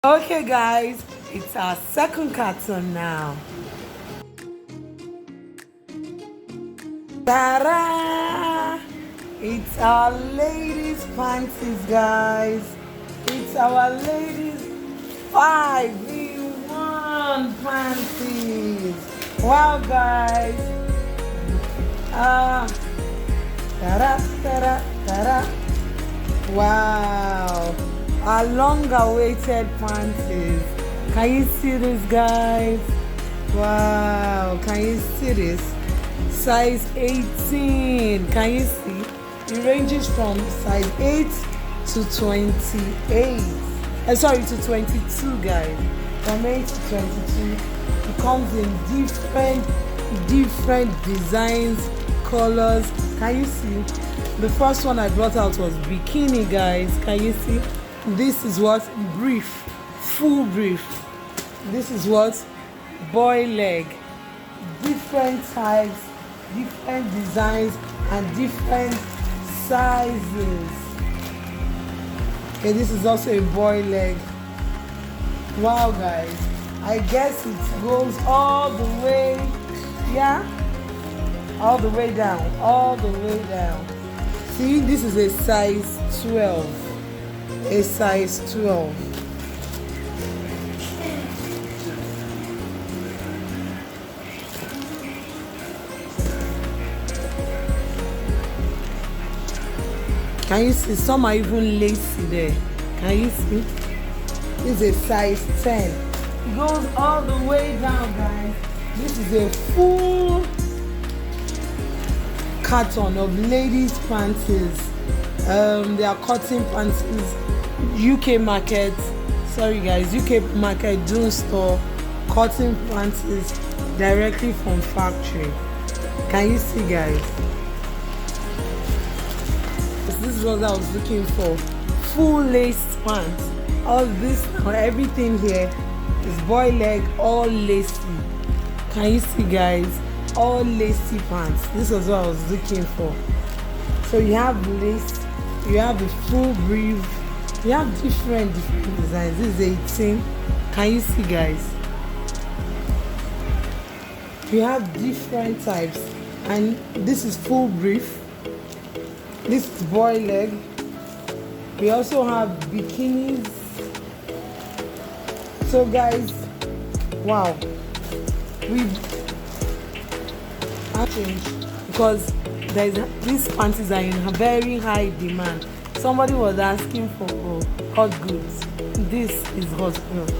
Okay guys, it's our second carton now. Ta-da! It's our ladies panties, guys. It's our ladies 5-in-1 panties. Wow guys. Ta-da, ta-da, ta-da. Wow. Our long-awaited panties. Can you see this, guys? Wow. Can you see this? Size 18. Can you see? It ranges from size 8 to 28. Sorry, to 22, guys. From 8 to 22. It comes in different designs, colors. Can you see? The first one I brought out was bikini, guys. Can you see? This is what? Brief. Full brief. This is what? Boy leg. Different types, different designs, and different sizes. Okay, this is also a boy leg. Wow, guys. I guess it goes all the way, yeah? All the way down, all the way down. See, this is a size 12. A size 12. Can you see? Some are even lacy there. Can you see? This is a size 10. It goes all the way down, guys. This is a full carton of ladies' panties. They are cotton panties. UK market. Sorry, guys. UK market don't store cotton panties directly from factory. Can you see, guys? This is what I was looking for. Full lace pants. All this, everything here is boy leg, all lacy. Can you see, guys? All lacy pants. This was what I was looking for. So you have lace, you have the full brief, you have different designs. This is 18. Can you see, guys? You have different types, and this is full brief. This is boy leg. We also have bikinis. So guys, wow, we've changed because these panties are in a very high demand. Somebody was asking for hot goods. This is hot goods.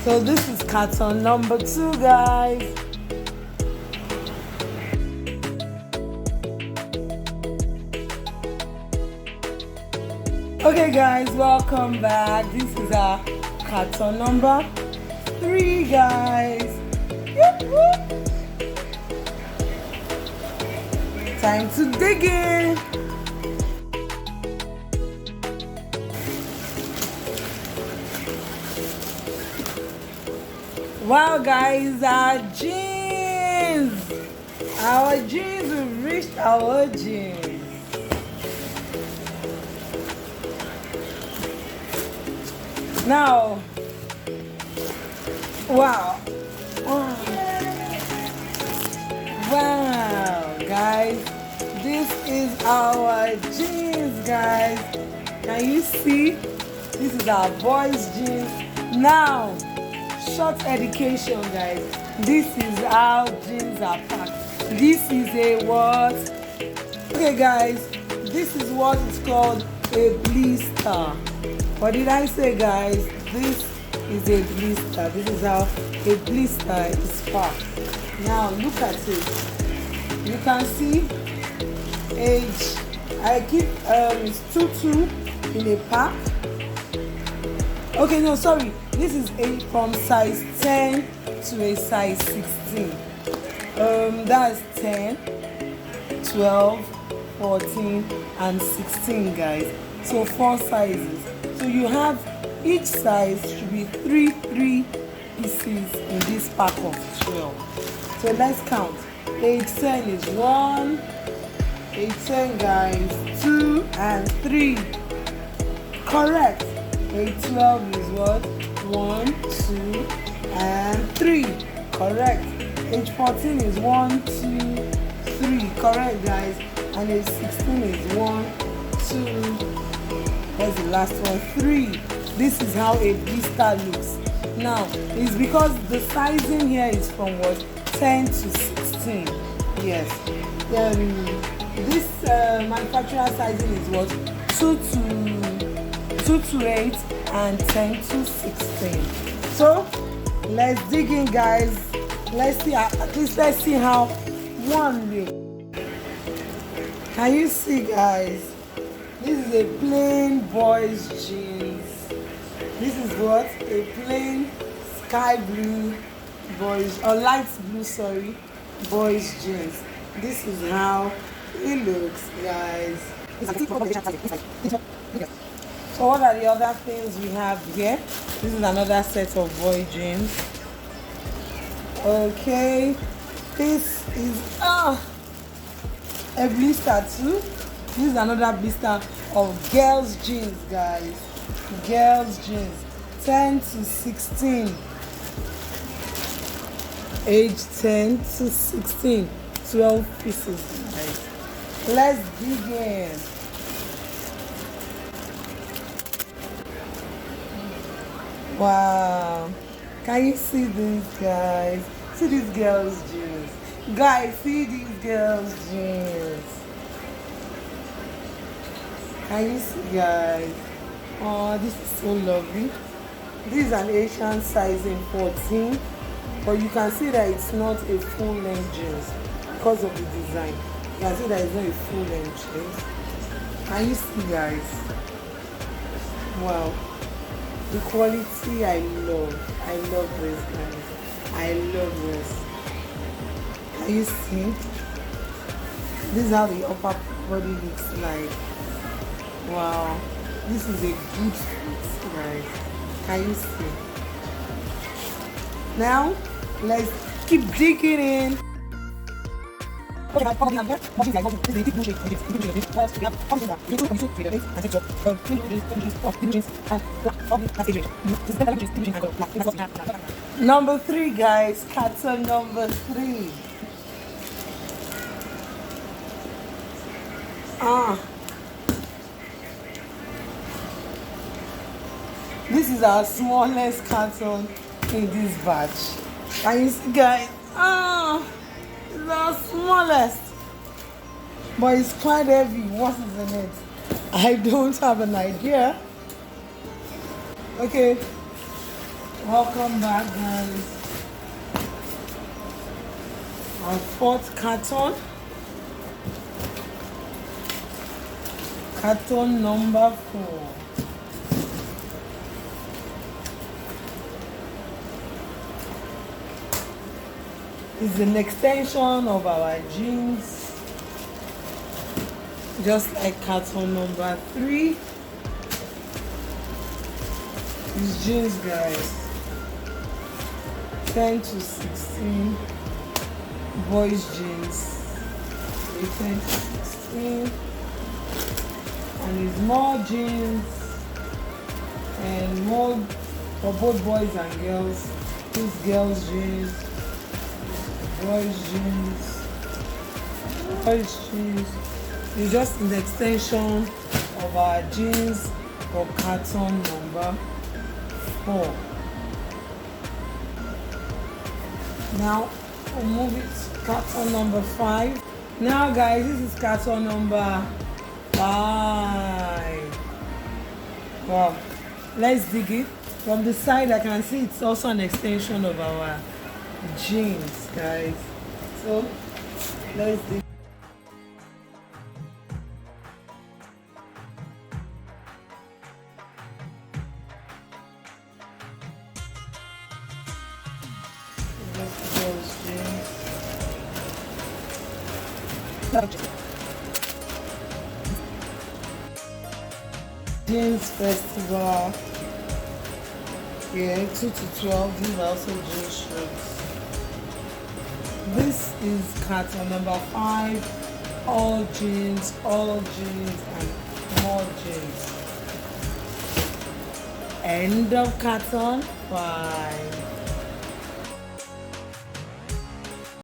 So this is carton number 2, guys. Okay guys, welcome back. This is our carton number 3, guys. Time to dig in. Wow guys, our jeans, we've reached our jeans. Now, wow, guys, this is our jeans, guys. Can you see? This is our boys' jeans. Now, short education, guys. This is how jeans are packed. This is a what? Okay, guys, this is what is called a blister. What did I say, guys? This is a blister. This is how a blister is packed. Now look at it. You can see age. I keep it's 2 in a pack. Okay, no, sorry. This is from size 10 to a size 16. That's 10, 12, 14, and 16, guys. So 4 sizes. So you have each size should be 3 pieces in this pack of 12. So let's count. Age 10 is 1, age 10, guys, 2 and 3. Correct. Age 12 is what? 1, 2, and 3. Correct. Age 14 is 1, 2, 3. Correct, guys. And age 16 is 1, 2. What's the last one? 3. This is how a blister looks. Now, it's because the sizing here is from what? 10 to 16. Yes. This manufacturer sizing is what? 2 to 8 and 10 to 16. So let's dig in, guys. Let's see, at least let's see how one looks. Can you see, guys? This is a plain boys jeans. This is what? A plain sky blue boys, or light blue, sorry, boys jeans. This is how it looks, guys. So what are the other things we have here? This is another set of boy jeans. Okay, this is a blister too. This is another blister of girls jeans, guys. Girls jeans, 10 to 16. Age 10 to 16. 12 pieces, guys. Let's dig in. Wow, can you see these, guys? See these girls' jeans. Guys, see these girls' jeans. Can you see, guys? Oh, this is so lovely. This is an Asian sizing 14, but you can see that it's not a full length jeans because of the design. You can see that it's not a full length jeans. Can you see, guys? Wow. The quality I love this, guys. I love this. Can you see? This is how the upper body looks like. Wow, this is a good fit, guys. Can you see? Now let's keep digging in. Number 3, guys. Carton number 3. This is our smallest carton in this batch. Can you see, guys? It's our smallest, but it's quite heavy. What is in it? I don't have an idea. Okay, welcome back, guys. Our 4th carton. Carton number 4. It's an extension of our jeans, just like carton number 3. These jeans, guys, 10 to 16, boys jeans, 10 to 16, and it's more jeans and more for both boys and girls. These girls jeans, boys jeans, it's just an extension of our jeans for carton number 4. Now we'll move it to carton number 5. Now, guys, this is carton number 5. Wow, let's dig it. From the side I can see it's also an extension of our jeans, guys. So let's dig. Jeans festival. Yeah, 2 to 12. These are also jean shirts. This is carton number 5. All jeans, and more jeans. End of carton 5.